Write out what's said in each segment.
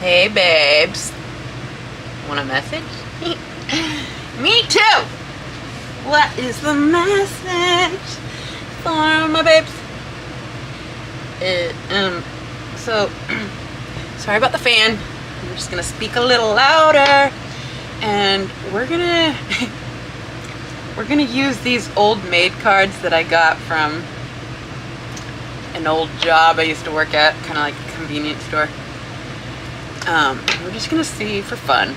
Hey babes. Want a message? Me too! What is the message for my babes? So, sorry about the fan. I'm just gonna speak a little louder. And we're gonna use these old maid cards that I got from an old job I used to work at, kind of like a convenience store. We're just gonna see for fun.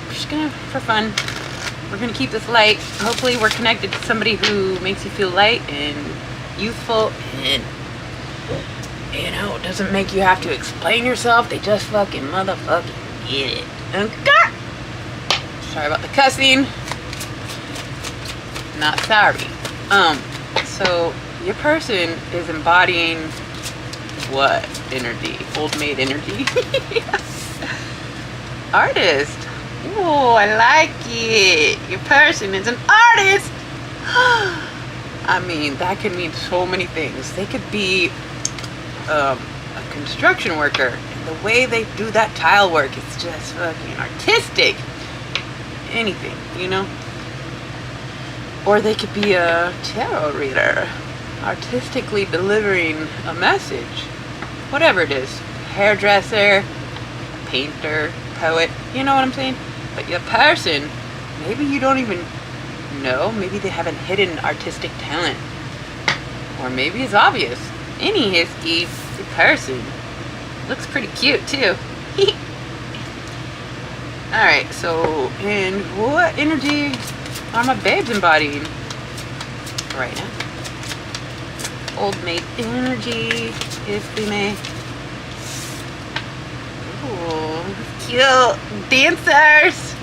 We're gonna keep this light. Hopefully we're connected to somebody who makes you feel light and youthful and, you know, doesn't make you have to explain yourself. They just fucking motherfucking get it. Okay? Sorry about the cussing. Not sorry. So your person is embodying what energy? Old maid energy? Artist. Oh, I like it. Your person is an artist. I mean, that could mean so many things. They could be a construction worker. And the way they do that tile work is just fucking artistic. Anything, you know? Or they could be a tarot reader, artistically delivering a message. Whatever it is. Hairdresser, painter, poet, you know what I'm saying? But your person, maybe you don't even know. Maybe they have a hidden artistic talent. Or maybe it's obvious. Any hisky, your person looks pretty cute too. Alright, so, and what energy are my babes embodying right now? Old maid energy, if we may. Ooh, cute dancers.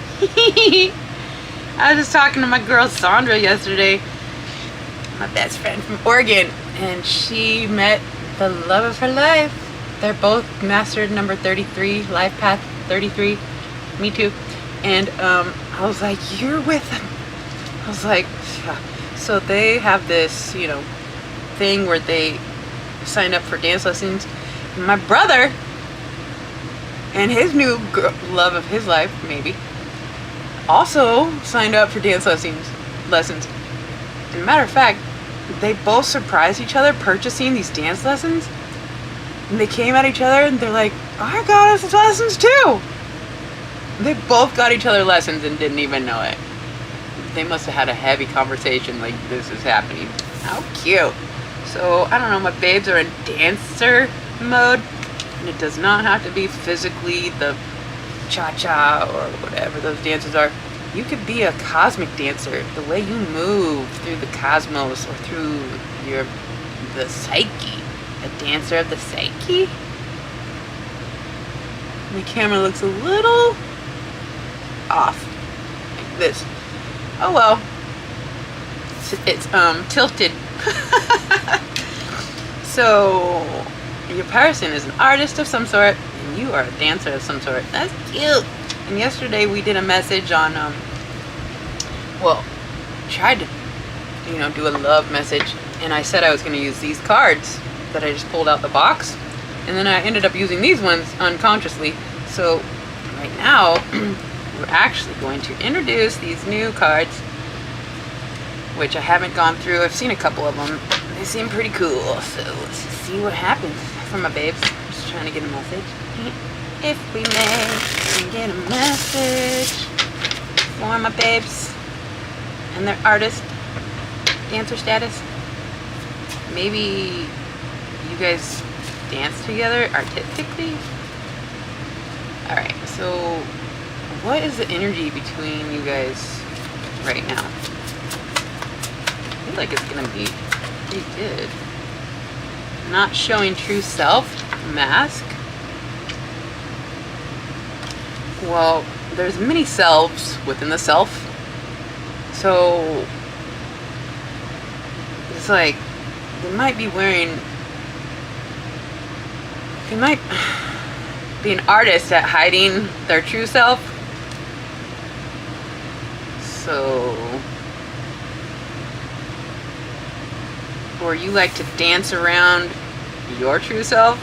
I was just talking to my girl Sandra yesterday, my best friend from Oregon, and she met the love of her life. They're both mastered number 33, life path 33. Me too. And I was like, you're with them. I was like, yeah. So they have this, you know, thing where they sign up for dance lessons. And my brother and his new love of his life, maybe, also signed up for dance lessons. As a matter of fact, they both surprised each other purchasing these dance lessons. And they came at each other and they're like, I got us lessons too. They both got each other lessons and didn't even know it. They must have had a heavy conversation like this is happening. How cute. So, I don't know, my babes are in dancer mode. And it does not have to be physically the cha-cha or whatever those dances are. You could be a cosmic dancer. The way you move through the cosmos or through the psyche. A dancer of the psyche? The camera looks a little off. Like this. Oh well. It's tilted. So your person is an artist of some sort and you are a dancer of some sort. That's cute. And yesterday we did a message on tried to, you know, do a love message, and I said I was going to use these cards that I just pulled out the box, and then I ended up using these ones unconsciously. So right now we're actually going to introduce these new cards, which I haven't gone through. I've seen a couple of them. They seem pretty cool. So let's see what happens for my babes. I'm just trying to get a message. If we may get a message for my babes and their artist, dancer status. Maybe you guys dance together artistically? Alright, so what is the energy between you guys right now? I feel like it's gonna be pretty good. Not showing true self, mask. Well, there's many selves within the self. So it's like they might be be an artist at hiding their true self. So, or you like to dance around your true self.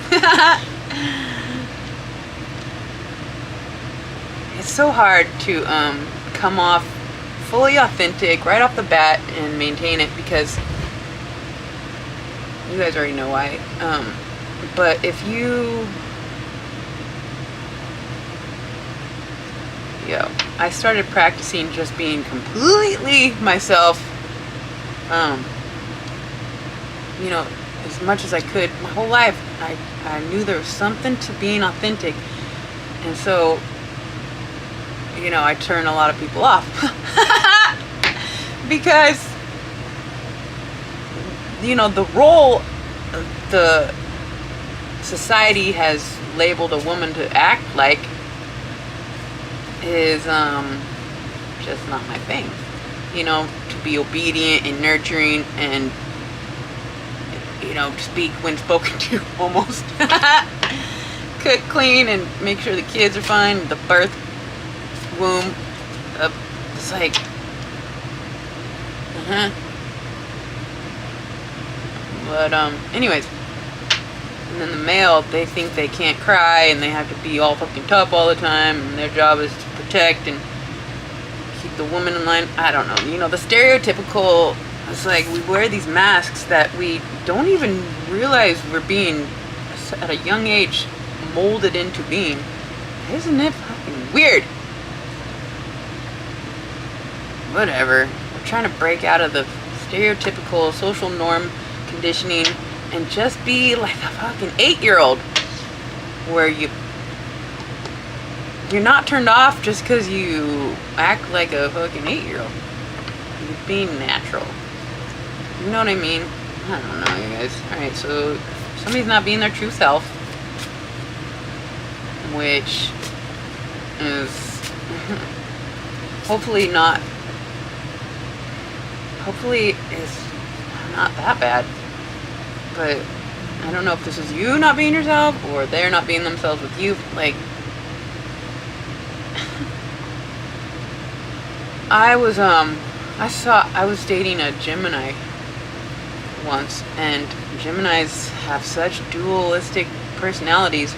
it's so hard to come off fully authentic right off the bat and maintain it, because you guys already know why. But if you, I started practicing just being completely myself, as much as I could. My whole life, I knew there was something to being authentic. And so, I turn a lot of people off. Because, the role the society has labeled a woman to act like is just not my thing. To be obedient and nurturing and, speak when spoken to, almost. Cook, clean, and make sure the kids are fine. The birth womb, it's like, But anyways, and then the male, they think they can't cry and they have to be all fucking tough all the time, and their job is to protect and keep the woman in line. I don't know. The stereotypical. It's like we wear these masks that we don't even realize we're being, at a young age, molded into being. Isn't it fucking weird? Whatever. We're trying to break out of the stereotypical social norm conditioning and just be like a fucking 8-year-old, where you're not turned off just because you act like a fucking 8-year-old. You're being natural. You know what I mean? I don't know, you guys. Alright, so somebody's not being their true self, which is hopefully is not that bad. But I don't know if this is you not being yourself or they're not being themselves with you. Like, I was dating a Gemini once, and Geminis have such dualistic personalities,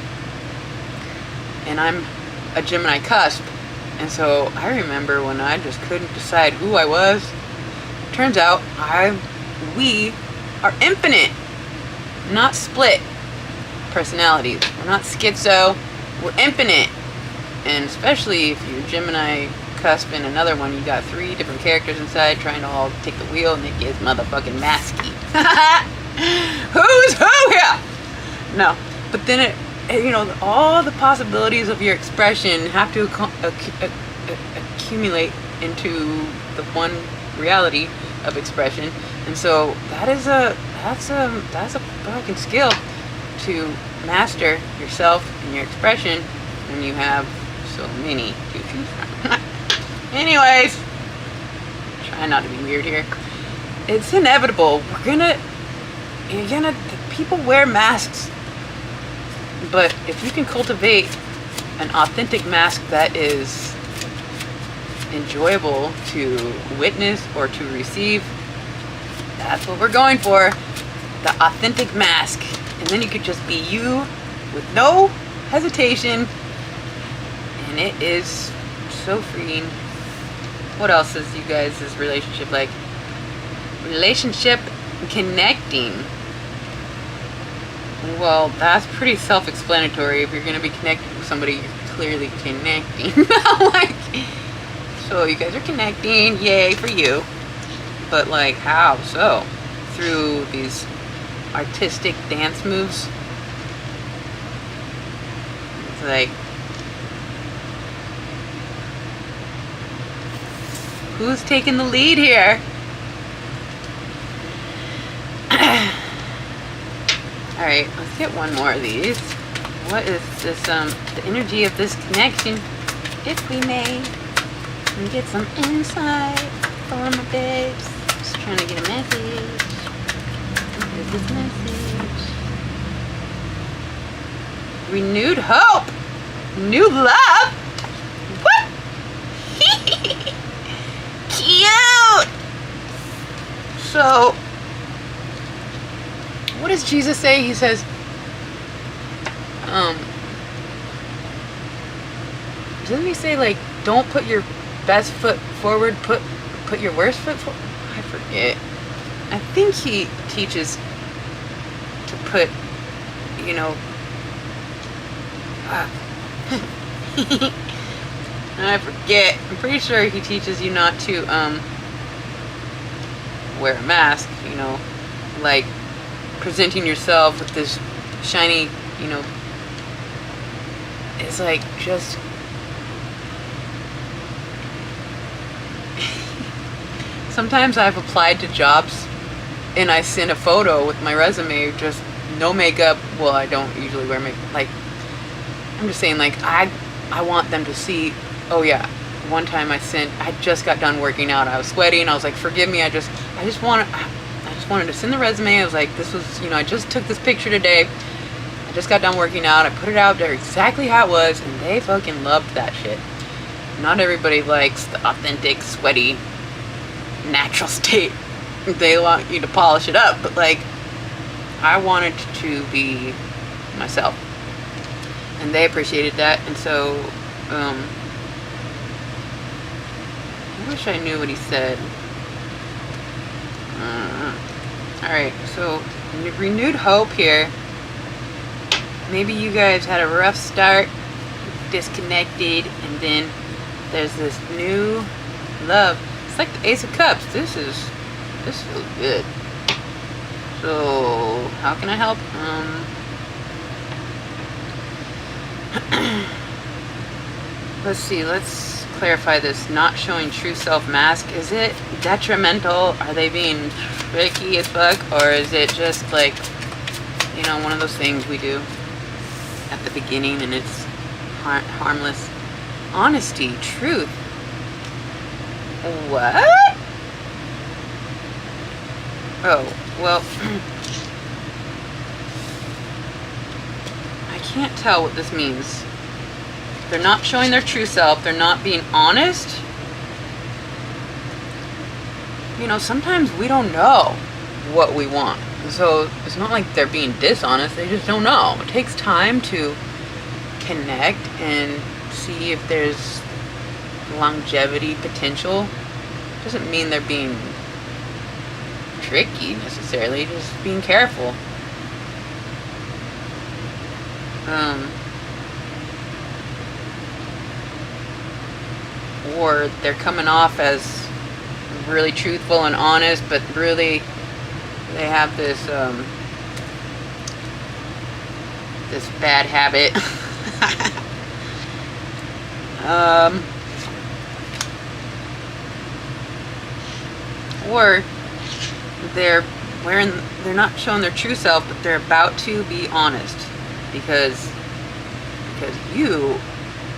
and I'm a Gemini cusp, and so I remember when I just couldn't decide who I was. Turns out we are infinite, not split personalities. We're not schizo, we're infinite. And especially if you're Gemini cusp in another one, you got 3 different characters inside trying to all take the wheel, and it gets motherfucking masky. Who's who here? No, but then all the possibilities of your expression have to accumulate into the one reality of expression. And so that's a fucking skill to master yourself and your expression when you have so many to choose from. Anyways, try not to be weird here. It's inevitable. People wear masks. But if you can cultivate an authentic mask that is enjoyable to witness or to receive, that's what we're going for. The authentic mask. And then you could just be you with no hesitation. And it is so freeing. What else is you guys' relationship like? Relationship connecting. Well, that's pretty self-explanatory. If you're going to be connected with somebody, you're clearly connecting. So you guys are connecting. Yay for you. But like, how so? Through these artistic dance moves? It's like, who's taking the lead here? Alright, let's get one more of these. What is this, the energy of this connection, if we may, and get some insight from my babes. Just trying to get a message. What is this message? Renewed hope! New love! What? Cute! So, what does Jesus say? He says, doesn't he say like don't put your best foot forward, put your worst foot forward? I forget. I think he teaches to put, you know, I forget. I'm pretty sure he teaches you not to wear a mask, you know, like presenting yourself with this shiny, you know, it's like just sometimes I've applied to jobs and I send a photo with my resume, just no makeup. Well, I don't usually wear makeup. Like, I'm just saying, like, I want them to see, oh yeah, one time I just got done working out. I was sweating. I was like, forgive me. I just wanted to send the resume. I was like, this was, you know, I just took this picture today. I just got done working out. I put it out there exactly how it was, and they fucking loved that shit. Not everybody likes the authentic, sweaty, natural state. They want you to polish it up, but like, I wanted to be myself, and they appreciated that. And so I wish I knew what he said. Alright, so renewed hope here. Maybe you guys had a rough start, disconnected, and then there's this new love. It's like the Ace of Cups. This feels good. So how can I help? Let's see, let's clarify this not showing true self mask. Is it detrimental? Are they being tricky as fuck? Or is it just like, you know, one of those things we do at the beginning and it's harmless? Honesty, truth. What? Oh, well, I can't tell what this means. They're not showing their true self. They're not being honest. You know, sometimes we don't know what we want. So it's not like they're being dishonest. They just don't know. It takes time to connect and see if there's longevity potential. Doesn't mean they're being tricky necessarily, just being careful. Or they're coming off as really truthful and honest, but really they have this this bad habit. Or they're not showing their true self, but they're about to be honest because you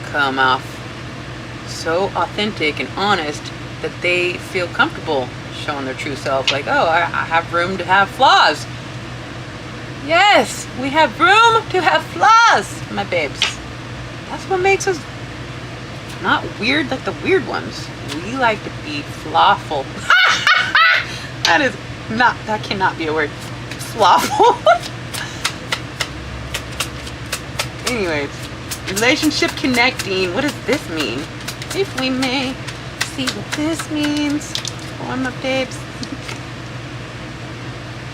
come off so authentic and honest that they feel comfortable showing their true self. Like, oh, I have room to have flaws. Yes, we have room to have flaws, my babes. That's what makes us not weird like the weird ones. We like to be flawful. That cannot be a word. Flawful. Anyways, relationship connecting. What does this mean? If we may see what this means for my babes.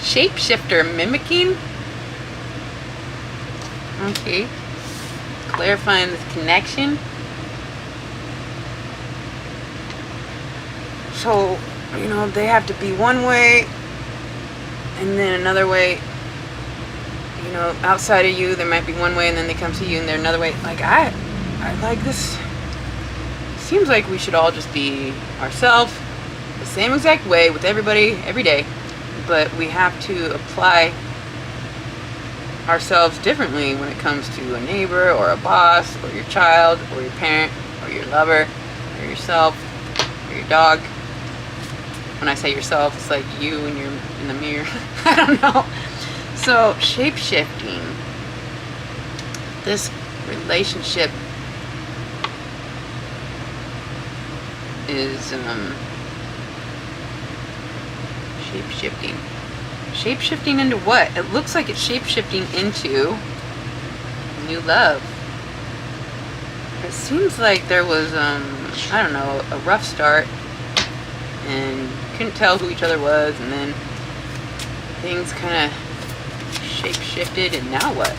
Shapeshifter mimicking. Okay. Clarifying this connection. So, you know, they have to be one way and then another way. You know, outside of you, there might be one way and then they come to you and they're another way. Like, I like this. Seems like we should all just be ourselves the same exact way with everybody every day, but we have to apply ourselves differently when it comes to a neighbor or a boss or your child or your parent or your lover or yourself or your dog. When I say yourself, it's like you and you're in the mirror. I don't know. So shape-shifting, this relationship is shape-shifting. Shape-shifting into what? It looks like it's shape-shifting into new love. it seems like there was, I don't know, a rough start, and couldn't tell who each other was, and then things kind of shape-shifted, and now what?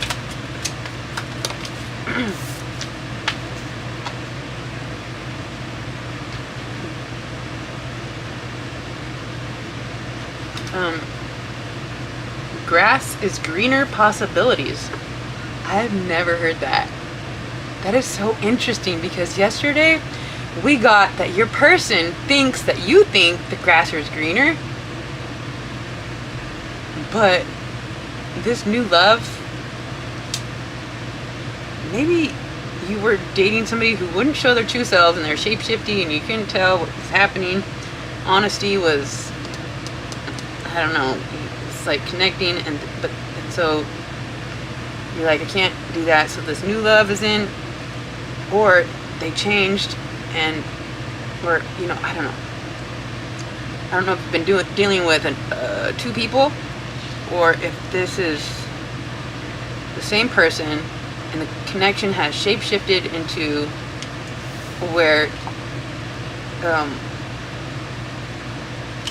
Grass is greener possibilities. I've never heard that. That is so interesting, because yesterday we got that your person thinks that you think the grass is greener, but this new love, maybe you were dating somebody who wouldn't show their true selves and they're shape-shifty and you couldn't tell what was happening. Honesty was, I don't know, it's like connecting, and so you're like, I can't do that, so this new love is in, or they changed, and, or, you know, I don't know. I don't know if you've been dealing with two people, or if this is the same person and the connection has shape-shifted into where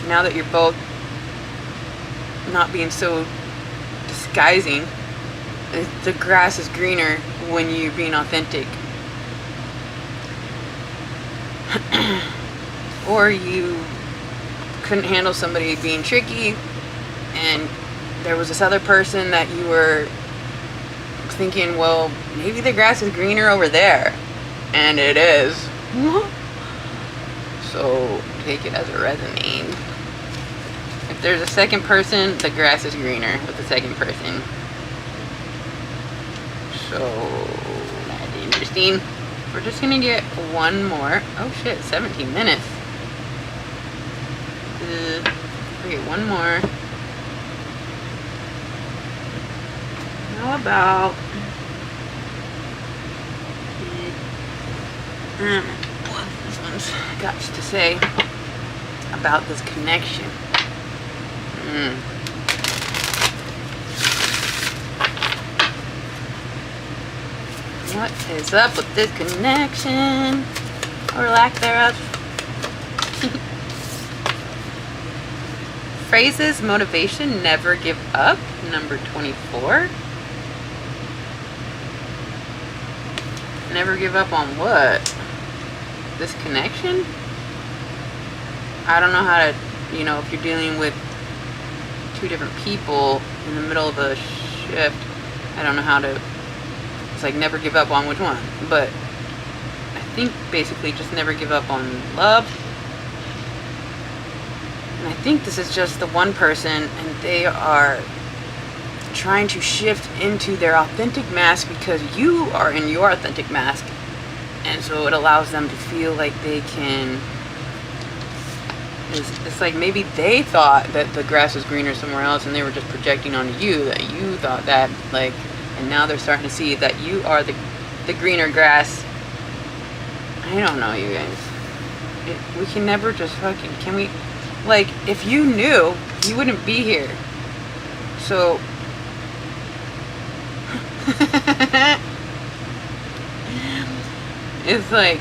now that you're both not being so disguising, the grass is greener when you're being authentic. Or you couldn't handle somebody being tricky, and there was this other person that you were thinking, well, maybe the grass is greener over there, and it is. So take it as it resonates. If there's a second person, the grass is greener with the second person. So that's interesting. We're just gonna get one more. Oh shit, 17 minutes. Okay, one more. How about what this one's got to say about this connection? What is up with this connection, or lack thereof? Phrases, motivation, never give up, number 24. Never give up on what? This connection? I don't know how to, you know, if you're dealing with two different people in the middle of a shift, I don't know how to, it's like never give up on which one, but I think basically just never give up on love. And I think this is just the one person, and they are trying to shift into their authentic mask because you are in your authentic mask, and so it allows them to feel like they can, it's like maybe they thought that the grass was greener somewhere else, and they were just projecting onto you that you thought that, like, and now they're starting to see that you are the greener grass. I don't know, you guys. We can never just fucking, can we, like, if you knew, you wouldn't be here. So it's like,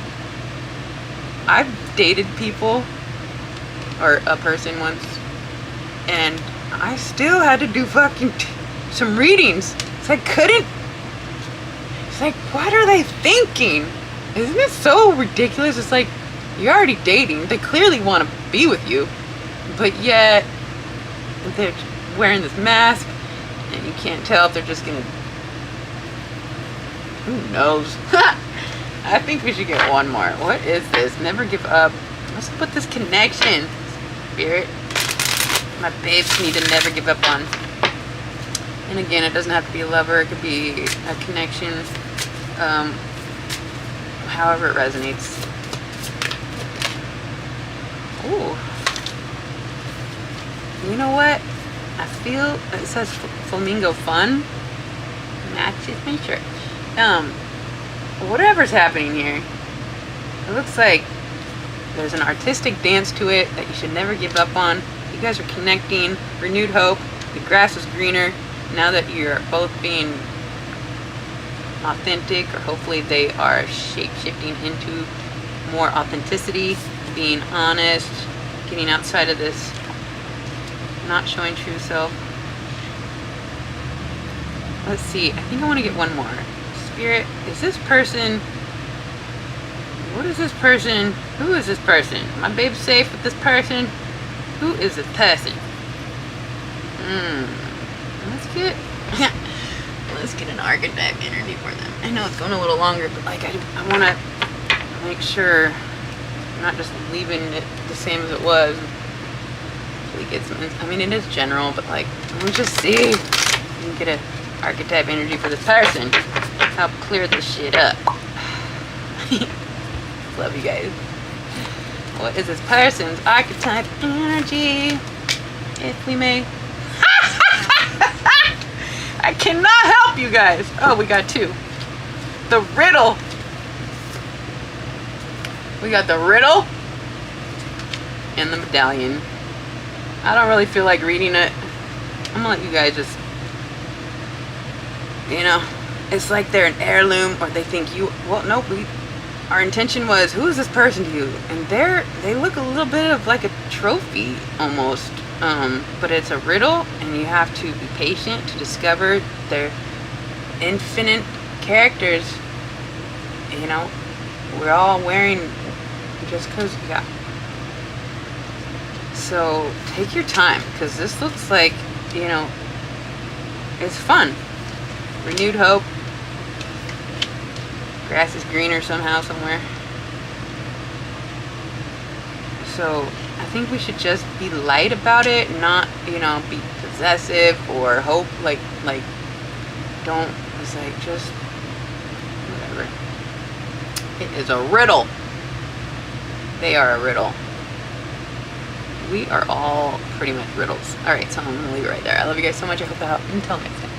I've dated people, or a person once, and I still had to do fucking some readings. It's like, couldn't, it's like, what are they thinking? Isn't it so ridiculous? It's like, you're already dating, they clearly want to be with you, but yet they're wearing this mask, and you can't tell if they're just gonna, who knows? I think we should get one more. What is this? Never give up. Let's put this connection, spirit. My babes need to never give up on. And again, it doesn't have to be a lover. It could be a connection. However it resonates. Ooh. You know what? I feel it says Flamingo Fun. Matches my shirt. Whatever's happening here, it looks like there's an artistic dance to it that you should never give up on. You guys are connecting, renewed hope. The grass is greener now that you're both being authentic, or hopefully they are shape-shifting into more authenticity, being honest, getting outside of this not showing true self. Let's see, I think I want to get one more. Spirit, is this person, what is this person, who is this person? My babe safe with this person? Who is this person? Let's get an archetype energy for them. I know it's going a little longer, but like I want to make sure I'm not just leaving it the same as it was. We get some, I mean, it is general, but like, let me just see if we can get an archetype energy for this person. Help clear this shit up. Love you guys. What is this person's archetype energy? If we may. I cannot help you guys. Oh, we got two. The riddle. We got the riddle and the medallion. I don't really feel like reading it. I'm gonna let you guys just, you know, it's like they're an heirloom, or they think you, well, no, our intention was, who is this person to you? And they look a little bit of like a trophy almost. But it's a riddle, and you have to be patient to discover their infinite characters. You know, we're all wearing just because, yeah. So take your time, because this looks like, you know, it's fun. Renewed hope. Grass is greener somehow, somewhere. So I think we should just be light about it, not, you know, be possessive or hope, like, don't, it's like, just, whatever. It is a riddle. They are a riddle. We are all pretty much riddles. Alright, so I'm gonna leave it right there. I love you guys so much. I hope that helped. Until next time.